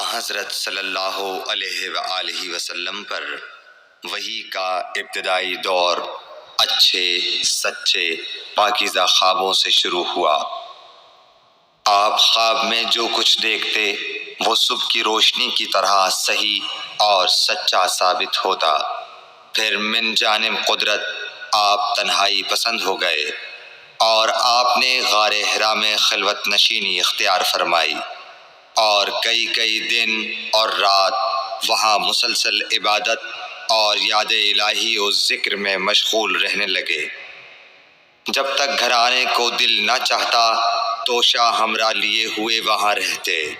حضرت صلی اللہ علیہ وآلہ وسلم پر وحی کا ابتدائی دور اچھے سچے پاکیزہ خوابوں سے شروع ہوا۔ آپ خواب میں جو کچھ دیکھتے وہ صبح کی روشنی کی طرح صحیح اور سچا ثابت ہوتا۔ پھر من جانب قدرت آپ تنہائی پسند ہو گئے اور آپ نے غار حرا میں خلوت نشینی اختیار فرمائی اور کئی دن اور رات وہاں مسلسل عبادت اور یاد الہی و ذکر میں مشغول رہنے لگے۔ جب تک گھر آنے کو دل نہ چاہتا توشہ ہمراہ لیے ہوئے وہاں رہتے۔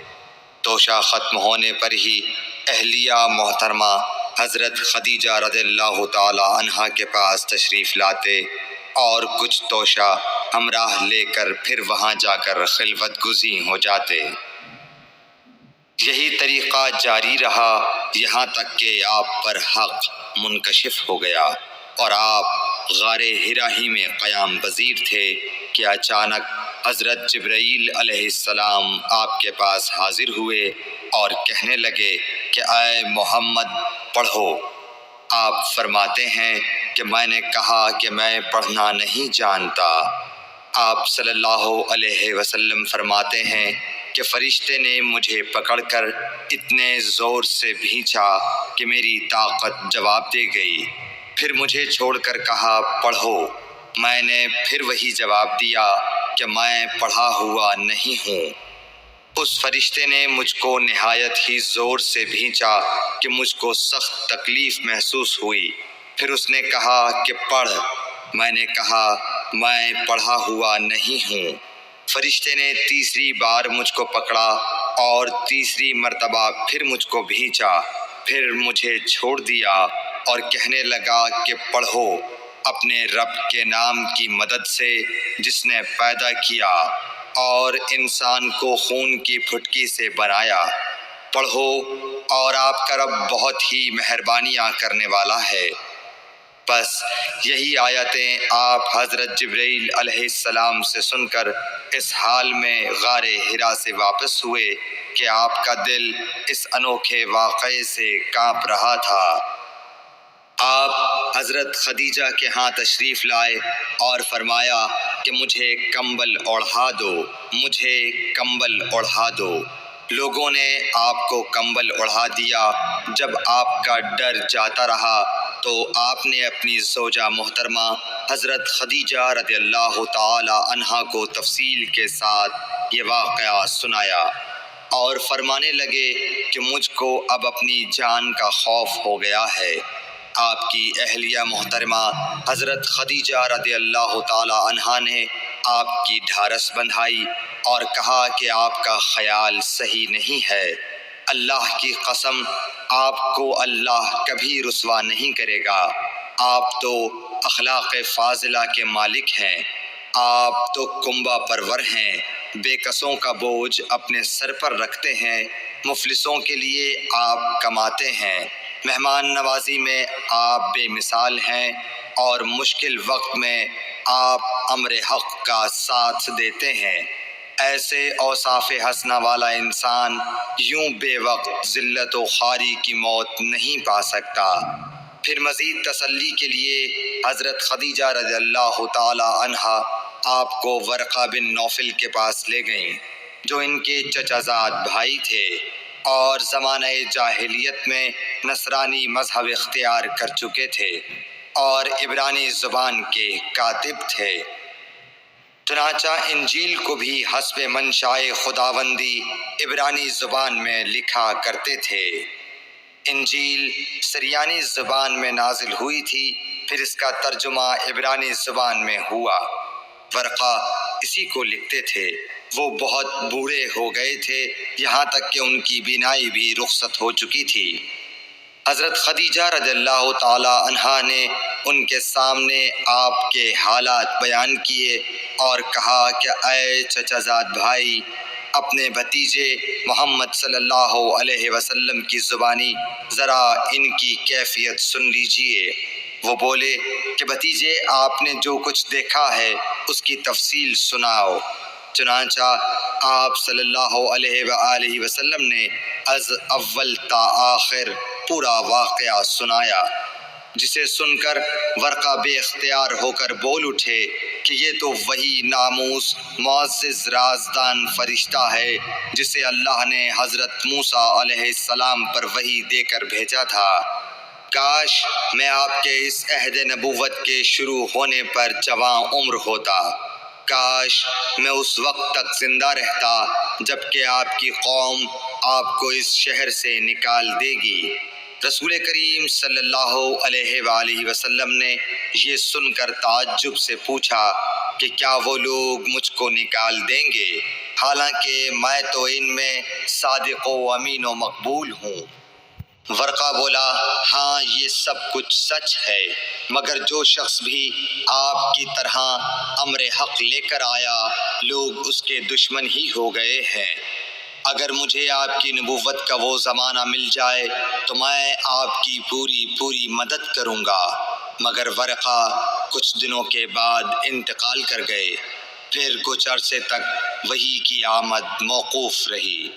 توشہ ختم ہونے پر ہی اہلیہ محترمہ حضرت خدیجہ رضی اللہ تعالی عنہا کے پاس تشریف لاتے اور کچھ توشہ ہمراہ لے کر پھر وہاں جا کر خلوت گزین ہو جاتے۔ یہی طریقہ جاری رہا یہاں تک کہ آپ پر حق منکشف ہو گیا اور آپ غار حرا ہی میں قیام پذیر تھے کہ اچانک حضرت جبرائیل علیہ السلام آپ کے پاس حاضر ہوئے اور کہنے لگے کہ اے محمد پڑھو۔ آپ فرماتے ہیں کہ میں نے کہا کہ میں پڑھنا نہیں جانتا۔ آپ صلی اللہ علیہ وسلم فرماتے ہیں کہ فرشتے نے مجھے پکڑ کر اتنے زور سے بھینچا کہ میری طاقت جواب دے گئی۔ پھر مجھے چھوڑ کر کہا پڑھو۔ میں نے پھر وہی جواب دیا کہ میں پڑھا ہوا نہیں ہوں۔ اس فرشتے نے مجھ کو نہایت ہی زور سے بھینچا کہ مجھ کو سخت تکلیف محسوس ہوئی۔ پھر اس نے کہا کہ پڑھ۔ میں نے کہا میں پڑھا ہوا نہیں ہوں۔ فرشتے نے تیسری بار مجھ کو پکڑا اور تیسری مرتبہ پھر مجھ کو بھینچا۔ پھر مجھے چھوڑ دیا اور کہنے لگا کہ پڑھو اپنے رب کے نام کی مدد سے جس نے پیدا کیا اور انسان کو خون کی پھٹکی سے بنایا۔ پڑھو اور آپ کا رب بہت ہی مہربانیاں کرنے والا ہے۔ بس یہی آیتیں آپ حضرت جبرائیل علیہ السلام سے سن کر اس حال میں غار حرا سے واپس ہوئے کہ آپ کا دل اس انوکھے واقعے سے کانپ رہا تھا۔ آپ حضرت خدیجہ کے ہاں تشریف لائے اور فرمایا کہ مجھے کمبل اوڑھا دو، مجھے کمبل اوڑھا دو۔ لوگوں نے آپ کو کمبل اوڑھا دیا۔ جب آپ کا ڈر جاتا رہا تو آپ نے اپنی زوجہ محترمہ حضرت خدیجہ رضی اللہ تعالی عنہا کو تفصیل کے ساتھ یہ واقعہ سنایا اور فرمانے لگے کہ مجھ کو اب اپنی جان کا خوف ہو گیا ہے۔ آپ کی اہلیہ محترمہ حضرت خدیجہ رضی اللہ تعالی عنہا نے آپ کی ڈھارس بندھائی اور کہا کہ آپ کا خیال صحیح نہیں ہے۔ اللہ کی قسم آپ کو اللہ کبھی رسوا نہیں کرے گا۔ آپ تو اخلاق فاضلہ کے مالک ہیں۔ آپ تو کنبہ پرور ہیں، بے کسوں کا بوجھ اپنے سر پر رکھتے ہیں، مفلسوں کے لیے آپ کماتے ہیں، مہمان نوازی میں آپ بے مثال ہیں اور مشکل وقت میں آپ امر حق کا ساتھ دیتے ہیں۔ ایسے اوصاف حسنہ والا انسان یوں بے وقت ذلت و خواری کی موت نہیں پا سکتا۔ پھر مزید تسلی کے لیے حضرت خدیجہ رضی اللہ تعالی عنہا آپ کو ورقہ بن نوفل کے پاس لے گئیں جو ان کے چچا زاد بھائی تھے اور زمانہ جاہلیت میں نصرانی مذہب اختیار کر چکے تھے اور عبرانی زبان کے کاتب تھے۔ چنانچہ انجیل کو بھی حسب منشائے خداوندی عبرانی زبان میں لکھا کرتے تھے۔ انجیل سریانی زبان میں نازل ہوئی تھی، پھر اس کا ترجمہ عبرانی زبان میں ہوا۔ ورقہ اسی کو لکھتے تھے۔ وہ بہت بوڑھے ہو گئے تھے، یہاں تک کہ ان کی بینائی بھی رخصت ہو چکی تھی۔ حضرت خدیجہ رضی اللہ تعالی عنہا نے ان کے سامنے آپ کے حالات بیان کیے اور کہا کہ اے چچا زاد بھائی، اپنے بھتیجے محمد صلی اللہ علیہ وسلم کی زبانی ذرا ان کی کیفیت سن لیجئے۔ وہ بولے کہ بھتیجے آپ نے جو کچھ دیکھا ہے اس کی تفصیل سناؤ۔ چنانچہ آپ صلی اللہ علیہ وآلہ وسلم نے از اول تا آخر پورا واقعہ سنایا، جسے سن کر ورقہ بے اختیار ہو کر بول اٹھے کہ یہ تو وہی ناموس معزز رازدان فرشتہ ہے جسے اللہ نے حضرت موسیٰ علیہ السلام پر وحی دے کر بھیجا تھا۔ کاش میں آپ کے اس عہد نبوت کے شروع ہونے پر جواں عمر ہوتا، کاش میں اس وقت تک زندہ رہتا جب کہ آپ کی قوم آپ کو اس شہر سے نکال دے گی۔ رسول کریم صلی اللہ علیہ وآلہ وسلم نے یہ سن کر تعجب سے پوچھا کہ کیا وہ لوگ مجھ کو نکال دیں گے، حالانکہ میں تو ان میں صادق و امین و مقبول ہوں؟ ورقہ بولا، ہاں یہ سب کچھ سچ ہے، مگر جو شخص بھی آپ کی طرح امر حق لے کر آیا لوگ اس کے دشمن ہی ہو گئے ہیں۔ اگر مجھے آپ کی نبوت کا وہ زمانہ مل جائے تو میں آپ کی پوری مدد کروں گا۔ مگر ورقہ کچھ دنوں کے بعد انتقال کر گئے، پھر کچھ عرصے تک وحی کی آمد موقوف رہی۔